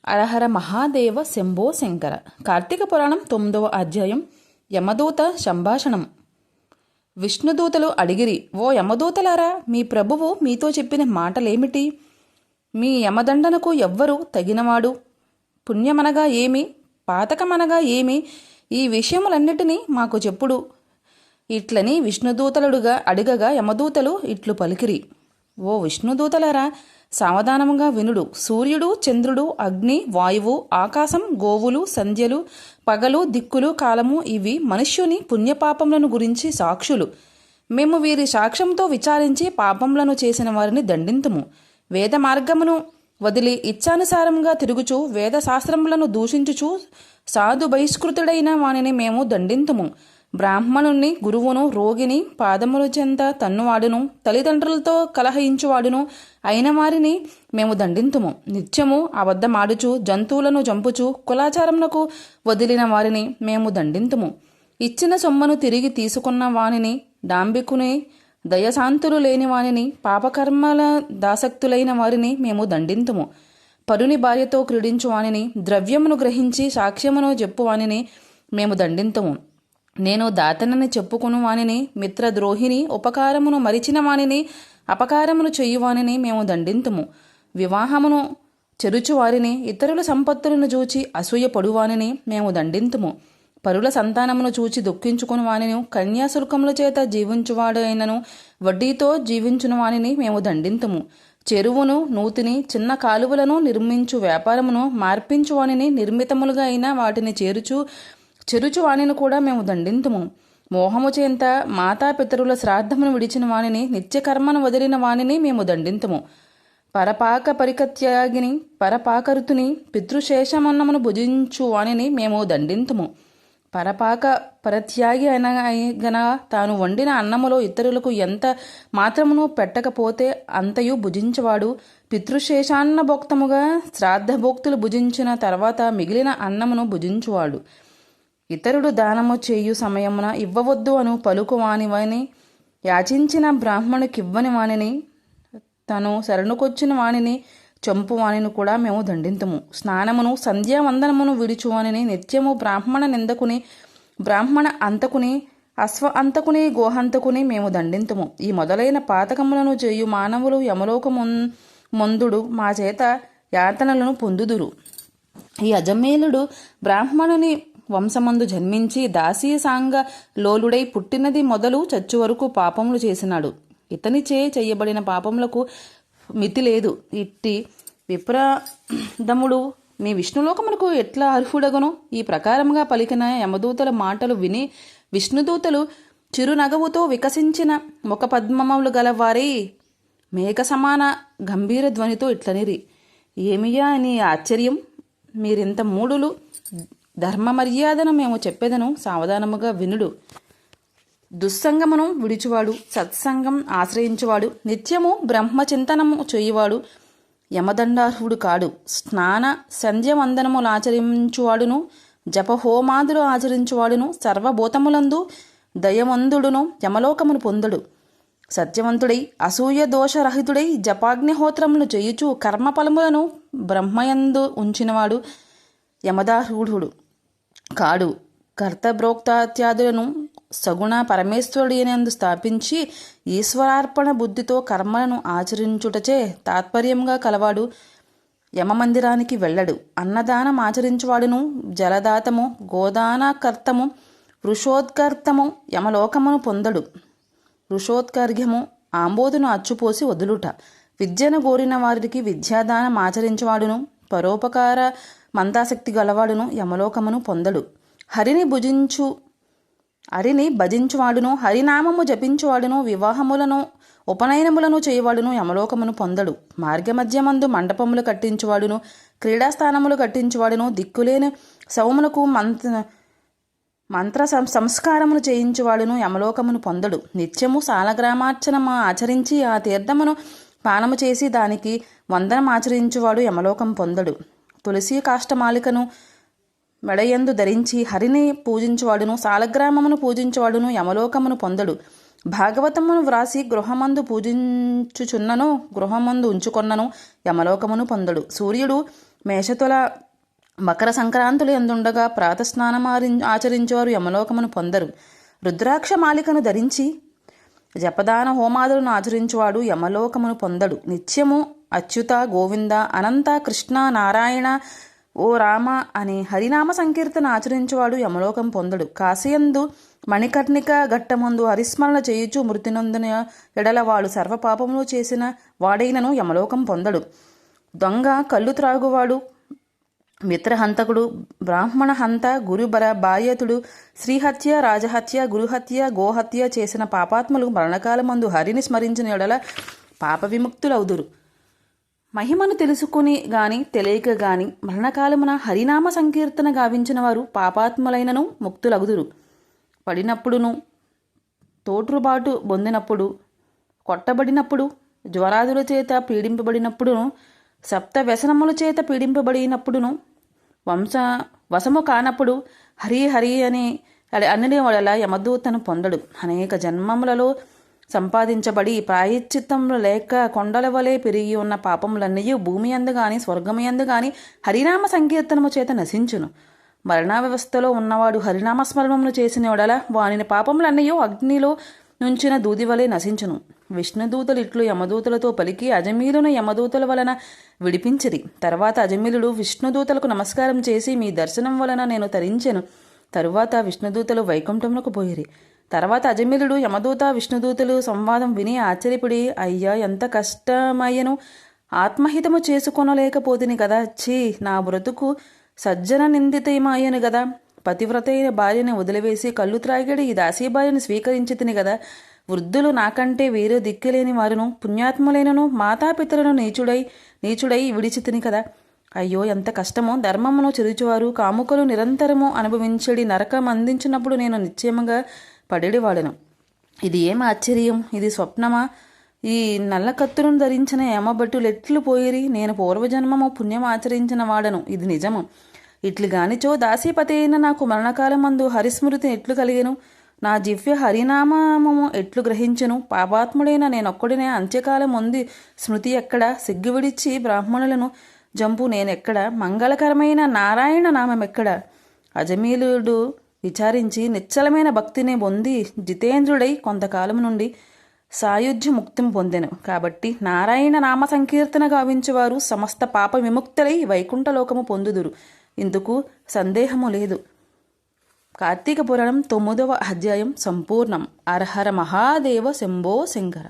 హరహర మహాదేవ శంభో శంకర. కార్తీక పురాణం 9వ అధ్యాయం. యమదూత సంభాషణం. విష్ణుదూతలు అడిగిరి, ఓ యమదూతలారా, మీ ప్రభువు మీతో చెప్పిన మాటలేమిటి? మీ యమదండనకు ఎవ్వరు తగినవాడు? పుణ్యమనగా ఏమి, పాతకమనగా ఏమి? ఈ విషయములన్నిటినీ మాకు చెప్పుడు. ఇట్లని విష్ణుదూతలుడుగా అడిగగా యమదూతలు ఇట్లు పలికిరి, ఓ విష్ణుదూతలారా, సావధానముగా వినుడు. సూర్యుడు, చంద్రుడు, అగ్ని, వాయువు, ఆకాశం, గోవులు, సంధ్యలు, పగలు, దిక్కులు, కాలము ఇవి మనుష్యుని పుణ్యపాపములను గురించి సాక్షులు. మేము వీరి సాక్ష్యంతో విచారించి పాపములను చేసిన వారిని దండింతుము. వేద మార్గమును వదిలి ఇచ్చానుసారంగా తిరుగుచు వేద శాస్త్రములను దూషించుచు సాధు బహిష్కృతుడైన వానిని మేము దండింతుము. బ్రాహ్మణుణ్ణి, గురువును, రోగిని పాదముల చెంత తన్నువాడును, తల్లిదండ్రులతో కలహించువాడును అయిన వారిని మేము దండింతుము. నిత్యము అబద్ధమాడుచు జంతువులను చంపుచు కులాచారమునకు వదిలిన వారిని మేము దండింతుము. ఇచ్చిన సొమ్మను తిరిగి తీసుకున్న వానిని, డాంబికుని, దయశాంతులు లేని వానిని, పాపకర్మల దాసక్తులైన వారిని మేము దండింతుము. పరుని భార్యతో క్రీడించు వానిని, ద్రవ్యమును గ్రహించి సాక్ష్యమును చెప్పు వానిని మేము దండింతుము. నేను దాతనని చెప్పుకుని వానిని, మిత్రద్రోహిని, ఉపకారమును మరిచిన వానిని, అపకారమును చెయ్యువానిని మేము దండింతుము. వివాహమును చెరుచువారిని, ఇతరుల సంపత్తులను చూచి అసూయపడువానిని మేము దండింతుము. పరుల సంతానమును చూచి దుఃఖించుకుని వానిని, కన్యాశుల్కముల చేత జీవించువాడు అయినను వడ్డీతో జీవించున వానిని మేము దండింతుము. చెరువును, నూతిని, చిన్న కాలువలను నిర్మించు వ్యాపారమును మార్పించు వానిని, నిర్మితములుగా అయినా వాటిని చెరుచు వానిని కూడా మేము దండింతుము. మోహము చేత మాతాపితరుల శ్రాద్ధమును విడిచిన వానిని, నిత్యకర్మను వదిలిన వానిని మేము దండింతుము. పరపాక పరికత్యాగిని, పరపాకరుతుని, పితృశేషమన్నమును భుజించు వానిని మేము దండింతుము. పరపాక పరత్యాగి అనగా తాను వండిన అన్నములో ఇతరులకు ఎంత మాత్రమును పెట్టకపోతే అంతయు భుజించవాడు. పితృశేషాన్న భోక్తముగా శ్రాద్ధభోక్తులు భుజించిన తర్వాత మిగిలిన అన్నమును భుజించువాడు. ఇతరుడు దానము చేయు సమయమున ఇవ్వవద్దు అను పలుకు వానివని, యాచించిన బ్రాహ్మణుకివ్వని వానిని, తను శరణుకొచ్చిన వానిని చంపు వానిని కూడా మేము దండింతుము. స్నానమును, సంధ్యావందనమును విడిచువానిని, నిత్యము బ్రాహ్మణ నిందకుని, బ్రాహ్మణ అంతకుని, అశ్వ అంతకుని, గోహంతకుని మేము దండింతుము. ఈ మొదలైన పాతకములను చేయు మానవులు యమలోకమందుడు మా చేత యాతనలను పొందుదురు. ఈ అజమేలుడు బ్రాహ్మణుని వంశమందు జన్మించి దాసీ సాంగ లోలుడై పుట్టినది మొదలు చచ్చు వరకు పాపములు చేసినాడు. ఇతనిచే చేయబడిన పాపములకు మితి లేదు. ఇట్టి విప్రదముడు మీ విష్ణులోకమునకు ఎట్లా అర్హుడగను? ఈ ప్రకారముగా పలికిన యమదూతల మాటలు విని విష్ణుదూతలు చిరునగవుతో వికసించిన ముఖ పద్మములు గలవారై మేఘ సమాన గంభీర ధ్వనితో ఇట్లనిరి, ఏమియా నీ ఆశ్చర్యం? మీరింత మూడులు. ధర్మ మర్యాదను మేము చెప్పేదను సావధానముగా వినుడు. దుస్సంగమును విడిచువాడు, సత్సంగం ఆశ్రయించువాడు, నిత్యము బ్రహ్మచింతనము చేయువాడు యమదండార్హుడు కాడు. స్నాన సంధ్యవందనములు ఆచరించువాడును, జపహోమాదులు ఆచరించువాడును, సర్వభూతములందు దయవంతుడును యమలోకమును పొందడు. సత్యవంతుడై అసూయ దోషరహితుడై జపాగ్నిహోత్రములు చేయుచు కర్మఫలములను బ్రహ్మయందు ఉంచినవాడు యమదార్హుడు కాడు. కర్తభోక్తాత్యాదులను సగుణ పరమేశ్వరుడినందు స్థాపించి ఈశ్వరార్పణ బుద్ధితో కర్మలను ఆచరించుటచే తాత్పర్యంగా కలవాడు యమమందిరానికి వెళ్ళడు. అన్నదానం ఆచరించువాడును, జలదాతము, గోదానకర్తము, వృషోద్కర్తము యమలోకమును పొందడు. వృషోత్కర్ఘ్యము ఆంబోదును అచ్చుపోసి వదులుట. విద్యను గోరిన వారికి విద్యాదానం ఆచరించువాడును, పరోపకార మందాశక్తి గలవాడును యమలోకమును పొందడు. హరిని భజించువాడును, హరినామము జపించువాడును, వివాహములను ఉపనయనములను చేయవాడును యమలోకమును పొందడు. మార్గమధ్యమందు మండపములు కట్టించువాడును, క్రీడాస్థానములు కట్టించువాడును, దిక్కులేని శవములకు మంత్ర సంస్కారమును చేయించువాడును యమలోకమును పొందడు. నిత్యము సాలగ్రామార్చనము ఆచరించి ఆ తీర్థమును పానము చేసి దానికి వందనం ఆచరించువాడు యమలోకం పొందడు. తులసి కాష్టమాలికను మెడయందు ధరించి హరిని పూజించువాడును, సాలగ్రామమును పూజించువాడును యమలోకమును పొందడు. భాగవతమును వ్రాసి గృహమందు ఉంచుకొన్నను యమలోకమును పొందడు. సూర్యుడు మేషతుల మకర సంక్రాంతులు ఎందుండగా ప్రాతస్నానం ఆచరించేవారు యమలోకమును పొందరు. రుద్రాక్ష మాలికను ధరించి జపదాన హోమాదులను ఆచరించువాడు యమలోకమును పొందడు. నిత్యము అచ్యుత, గోవింద, అనంత, కృష్ణ, నారాయణ, ఓ రామ అని హరినామ సంకీర్తన ఆచరించువాడు యమలోకం పొందడు. కాశీయందు మణికర్ణిక ఘట్టమందు హరిస్మరణ చేయుచు మృతి నొందిన ఎడల వాడు సర్వపాపములు చేసిన వాడైనను యమలోకం పొందడు. దొంగ, కళ్ళు త్రాగువాడు, మిత్రహంతకుడు, బ్రాహ్మణ హంత, గురుబర, బాయ్యతుడు, శ్రీహత్య, రాజహత్య, గురుహత్య, గోహత్య చేసిన పాపాత్ములు మరణకాలమందు హరిని స్మరించిన ఎడల పాప విముక్తులవుదురు. మహిమను తెలుసుకుని గాని తెలియక గాని మరణకాలమున హరినామ సంకీర్తన గావించిన వారు పాపాత్ములైనను ముక్తులగుదురు. పడినప్పుడును, తోట్రుబాటు పొందినప్పుడు, కొట్టబడినప్పుడు, జ్వరాదుల చేత పీడింపబడినప్పుడును, సప్త వ్యసనముల చేత పీడింపబడినప్పుడును, వశము కానప్పుడు హరి హరి అని అన్ని వడల యమదూతను పొందడు. అనేక జన్మములలో సంపాదించబడి ప్రాయశ్చిత్తములు లేక కొండల వలె పెరిగి ఉన్న పాపములన్నీ భూమి అందు గాని స్వర్గము యందు గాని హరినామ సంకీర్తనము చేత నశించును. మరణ వ్యవస్థలో ఉన్నవాడు హరినామస్మరణమును చేసిన వడల వాని పాపములన్నీ అగ్నిలో నుంచిన దూది వలె నశించును. విష్ణుదూతలు ఇట్లు యమదూతలతో పలికి అజమీలును యమదూతల వలన విడిపించిరి. తర్వాత అజమీలుడు విష్ణుదూతలకు నమస్కారం చేసి, మీ దర్శనం వలన నేను తరించెను. తరువాత విష్ణుదూతలు వైకుంఠమునకు పోయిరి. తర్వాత అజమీలుడు యమదూత విష్ణుదూతలు సంవాదం విని ఆశ్చర్యపడి, అయ్యా, ఎంత కష్టమయ్యను, ఆత్మహితము చేసుకొనలేకపోతిని కదా. ఛీ, నా బ్రతుకు సజ్జన నిందితమయ్యను గదా. పతివ్రతైన భార్యని వదిలివేసి కళ్ళు త్రాగడి ఈ దాసీ భార్యను స్వీకరించి తిని గదా. వృద్ధులు నాకంటే వేరే దిక్కులేని వారును పుణ్యాత్ములైనను మాతాపితలను నీచుడై విడిచి తిని కదా. అయ్యో, ఎంత కష్టమో. ధర్మమును చెరుచువారు కాముకలు నిరంతరము అనుభవించడి నరకం అందించినప్పుడు నేను నిశ్చయముగా పడేవాడను. ఇది ఏం ఆశ్చర్యం, ఇది స్వప్నమా? ఈ నల్ల కత్తులను ధరించిన యమభటులు ఎట్లు పోయిరి? నేను పూర్వజన్మము పుణ్యం ఆచరించిన వాడను, ఇది నిజము. ఇట్లు గానిచో దాసీపతి అయిన నాకు మరణకాలమందు హరిస్మృతి ఎట్లు కలిగెను? నా జివ్య హరినామము ఎట్లు గ్రహించెను? పాపాత్ముడైన నేనొక్కడినే అంత్యకాలం ఉంది. స్మృతి ఎక్కడ? సిగ్గు విడిచి బ్రాహ్మణులను జంపు నేనెక్కడ? మంగళకరమైన నారాయణ నామమెక్కడ? అజమీలుడు విచారించి నిశ్చలమైన భక్తిని పొంది జితేంద్రుడై కొంతకాలం నుండి సాయుధ్య ముక్తిని పొందెను. కాబట్టి నారాయణ నామ సంకీర్తన గావించువారు సమస్త పాప విముక్తులై వైకుంఠలోకము పొందుదురు. ఇందుకు సందేహము లేదు. కార్తీక పురాణం 9వ అధ్యాయం సంపూర్ణం. హర హర మహాదేవ శంభో శంకర.